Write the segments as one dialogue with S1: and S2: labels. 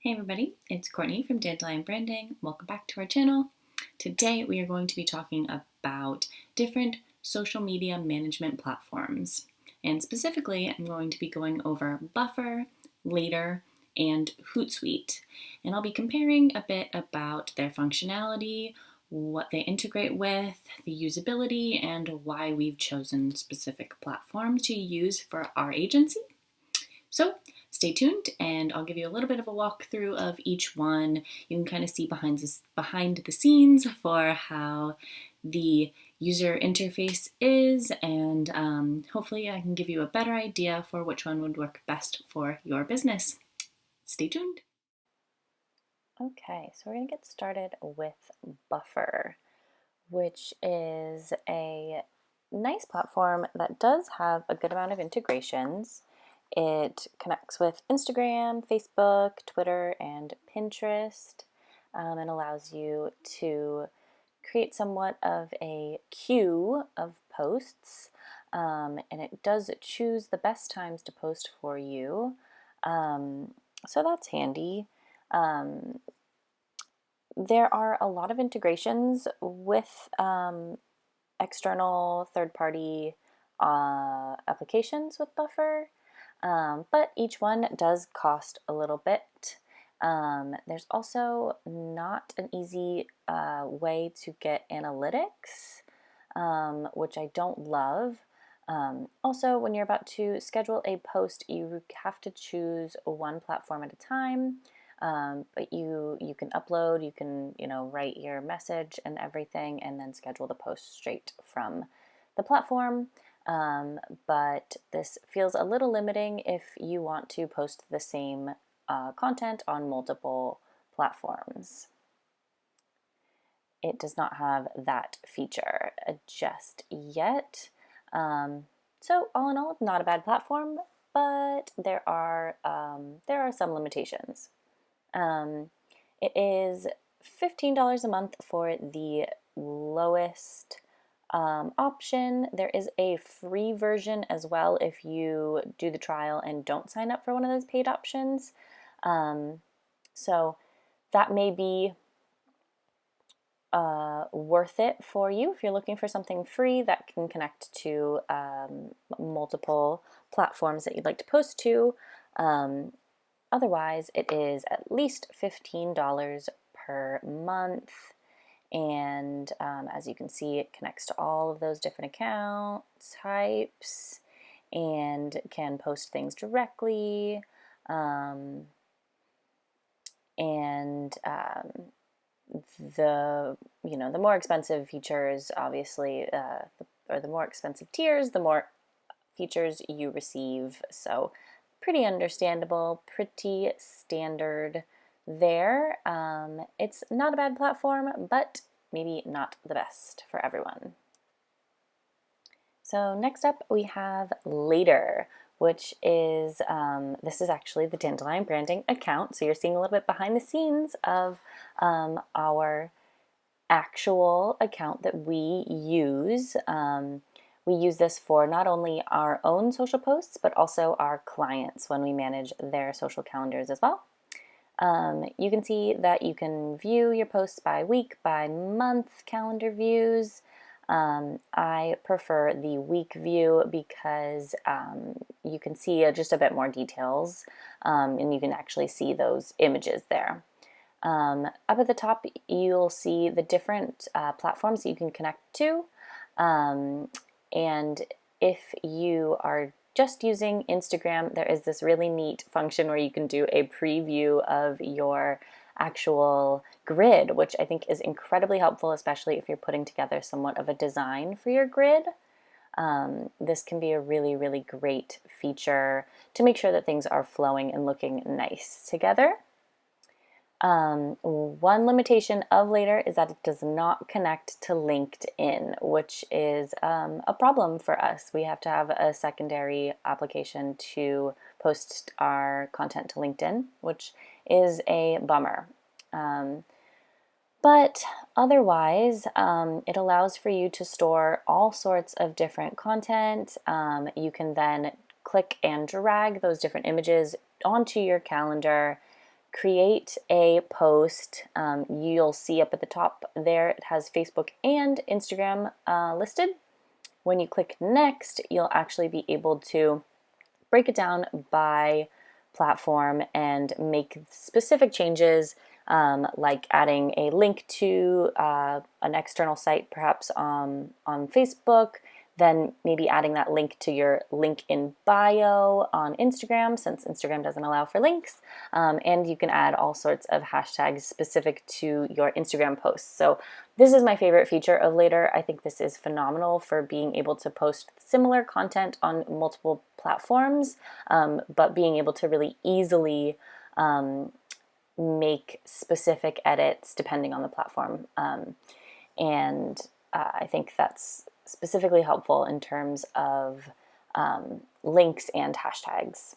S1: Hey everybody, it's Courtney from Dandelion Branding. Welcome back to our channel. Today we are going to be talking about different social media management platforms. And specifically, I'm going to be going over Buffer, Later, and HootSuite. And I'll be comparing a bit about their functionality, what they integrate with, the usability, and why we've chosen specific platforms to use for our agency. So stay tuned and I'll give you a little bit of a walkthrough of each one. You can kind of see behind the scenes for how the user interface is, and hopefully I can give you a better idea for which one would work best for your business. Stay tuned.
S2: Okay, so we're going to get started with Buffer, which is a nice platform that does have a good amount of integrations. It connects with Instagram, Facebook, Twitter, and Pinterest, and allows you to create somewhat of a queue of posts, and it does choose the best times to post for you, so that's handy. There are a lot of integrations with external third-party applications with Buffer, but each one does cost a little bit. There's also not an easy way to get analytics, which I don't love. Also, when you're about to schedule a post, you have to choose one platform at a time. But you can upload, you can write your message and everything, and then schedule the post straight from the platform. But this feels a little limiting if you want to post the same content on multiple platforms. It does not have that feature just yet. So all in all, not a bad platform, but there are some limitations. It is $15 a month for the lowest option. There is a free version as well if you do the trial and don't sign up for one of those paid options. So that may be worth it for you if you're looking for something free that can connect to multiple platforms that you'd like to post to. Otherwise, it is at least $15 per month, and as you can see, it connects to all of those different account types and can post things directly. The more expensive features, obviously, or the more expensive tiers, the more features you receive. So pretty understandable, pretty standard there. It's not a bad platform, but maybe not the best for everyone. So next up we have Later, which is, this is actually the Dandelion Branding account. So you're seeing a little bit behind the scenes of our actual account that we use. We use this for not only our own social posts, but also our clients when we manage their social calendars as well. You can see that you can view your posts by week, by month calendar views. I prefer the week view because you can see just a bit more details, and you can actually see those images there. Up at the top, you'll see the different platforms that you can connect to. And if you are just using Instagram, there is this really neat function where you can do a preview of your actual grid, which I think is incredibly helpful, especially if you're putting together somewhat of a design for your grid. This can be a really, really great feature to make sure that things are flowing and looking nice together. One limitation of Later is that it does not connect to LinkedIn, which is a problem for us. We have to have a secondary application to post our content to LinkedIn, which is a bummer. But otherwise, it allows for you to store all sorts of different content. You can then click and drag those different images onto your calendar, create a post. You'll see up at the top there, it has Facebook and Instagram listed. When you click next, you'll actually be able to break it down by platform and make specific changes, like adding a link to an external site, perhaps on Facebook, then maybe adding that link to your link in bio on Instagram, since Instagram doesn't allow for links. And you can add all sorts of hashtags specific to your Instagram posts. So this is my favorite feature of Later. I think this is phenomenal for being able to post similar content on multiple platforms, but being able to really easily make specific edits depending on the platform. And I think that's specifically helpful in terms of links and hashtags.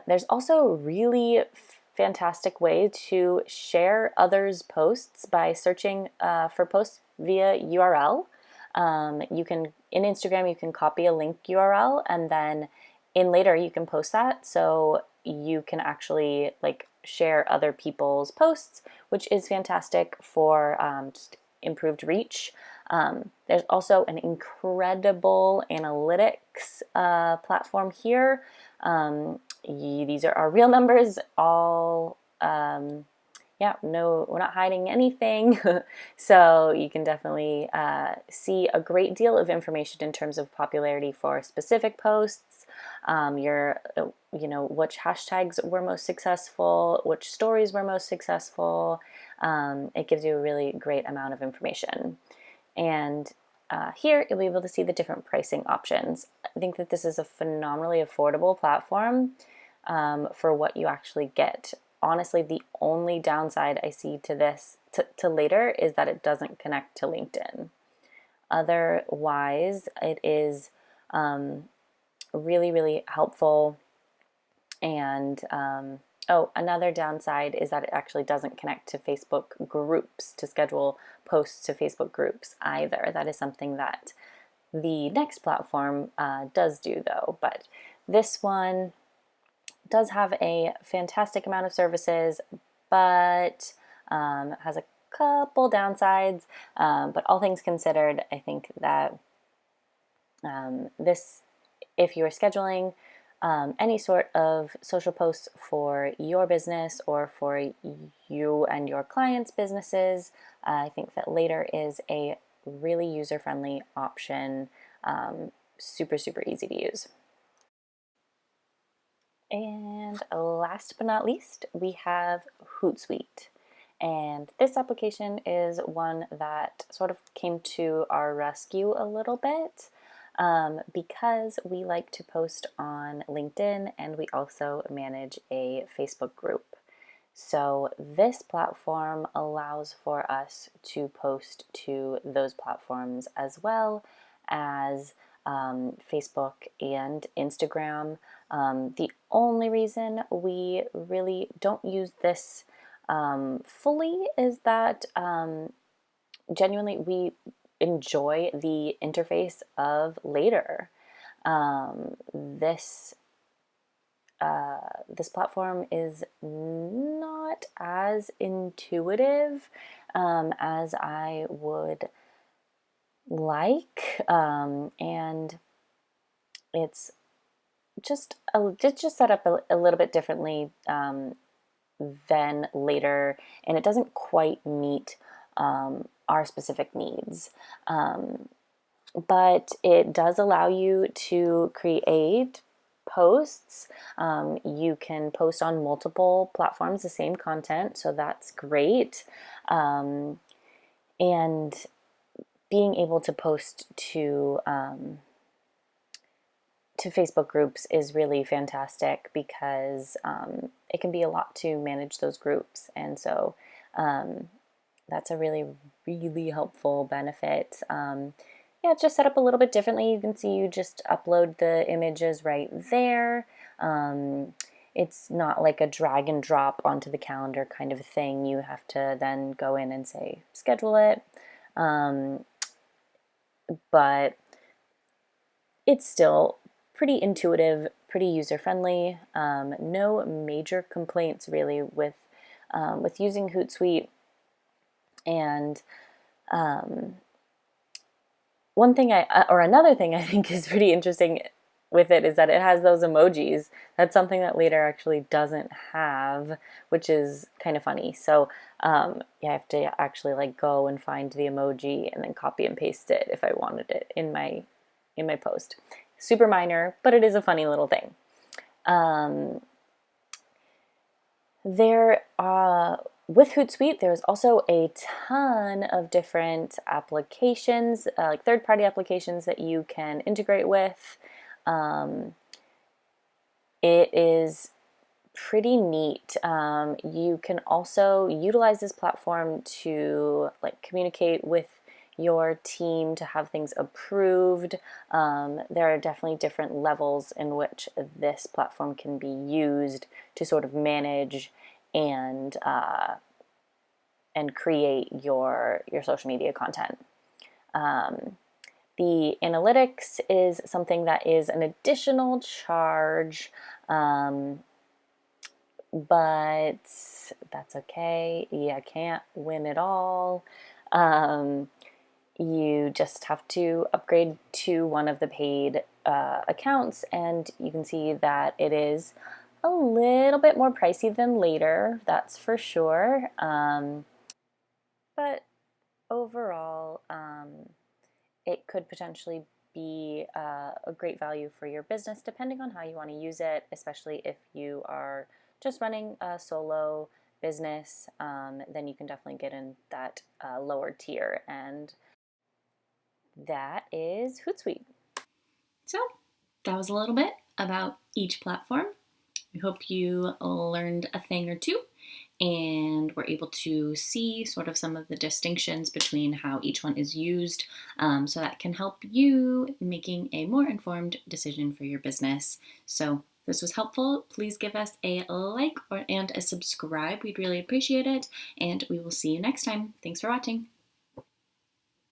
S2: There's also a really fantastic way to share others' posts by searching for posts via URL. You can, in Instagram, you can copy a link URL, and then in Later you can post that, so you can actually like share other people's posts, which is fantastic for just improved reach. There's also an incredible analytics platform here. These are our real numbers, all yeah, no, we're not hiding anything. So you can definitely see a great deal of information in terms of popularity for specific posts, which hashtags were most successful, which stories were most successful. It gives you a really great amount of information. And here you'll be able to see the different pricing options. I think that this is a phenomenally affordable platform for what you actually get. Honestly, the only downside I see to this, to Later, is that it doesn't connect to LinkedIn. Otherwise, it is really, really helpful. And another downside is that it actually doesn't connect to Facebook groups to schedule posts to Facebook groups either. That is something that the next platform does do, though. But this one does have a fantastic amount of services, but has a couple downsides. But all things considered, I think that this, if you are scheduling any sort of social posts for your business or for you and your clients' businesses, I think that Later is a really user-friendly option, super, super easy to use. And last but not least, we have HootSuite. And this application is one that sort of came to our rescue a little bit because we like to post on LinkedIn and we also manage a Facebook group. So this platform allows for us to post to those platforms as well as Facebook and Instagram. The only reason we really don't use this fully is that genuinely we enjoy the interface of Later. This platform is not as intuitive as I would like, and it's just set up a little bit differently than Later, and it doesn't quite meet our specific needs. But it does allow you to create posts. You can post on multiple platforms the same content, so that's great. And being able to post to Facebook groups is really fantastic because it can be a lot to manage those groups, and so that's a really, really helpful benefit. Yeah, it's just set up a little bit differently. You can see you just upload the images right there. It's not like a drag and drop onto the calendar kind of thing. You have to then go in and say, schedule it. But it's still pretty intuitive pretty user-friendly. No major complaints really with using Hootsuite. And another thing I think is pretty interesting with it is that it has those emojis. That's something that Later actually doesn't have, which is kind of funny. So yeah, I have to actually like go and find the emoji and then copy and paste it if I wanted it in my post. Super minor, but it is a funny little thing. With Hootsuite, there's also a ton of different applications, like third-party applications that you can integrate with. It is pretty neat. You can also utilize this platform to like communicate with your team to have things approved. There are definitely different levels in which this platform can be used to sort of manage and create your social media content. The analytics is something that is an additional charge, but that's okay. You can't win it all. You just have to upgrade to one of the paid accounts, and you can see that it is a little bit more pricey than Later, that's for sure. But overall, it could potentially be a great value for your business depending on how you want to use it, especially if you are just running a solo business. Then you can definitely get in that lower tier, and that is Hootsuite.
S1: So that was a little bit about each platform. We hope you learned a thing or two and were able to see sort of some of the distinctions between how each one is used, so that can help you making a more informed decision for your business. So if this was helpful, please give us a like and a subscribe. We'd really appreciate it, and we will see you next time. Thanks for watching.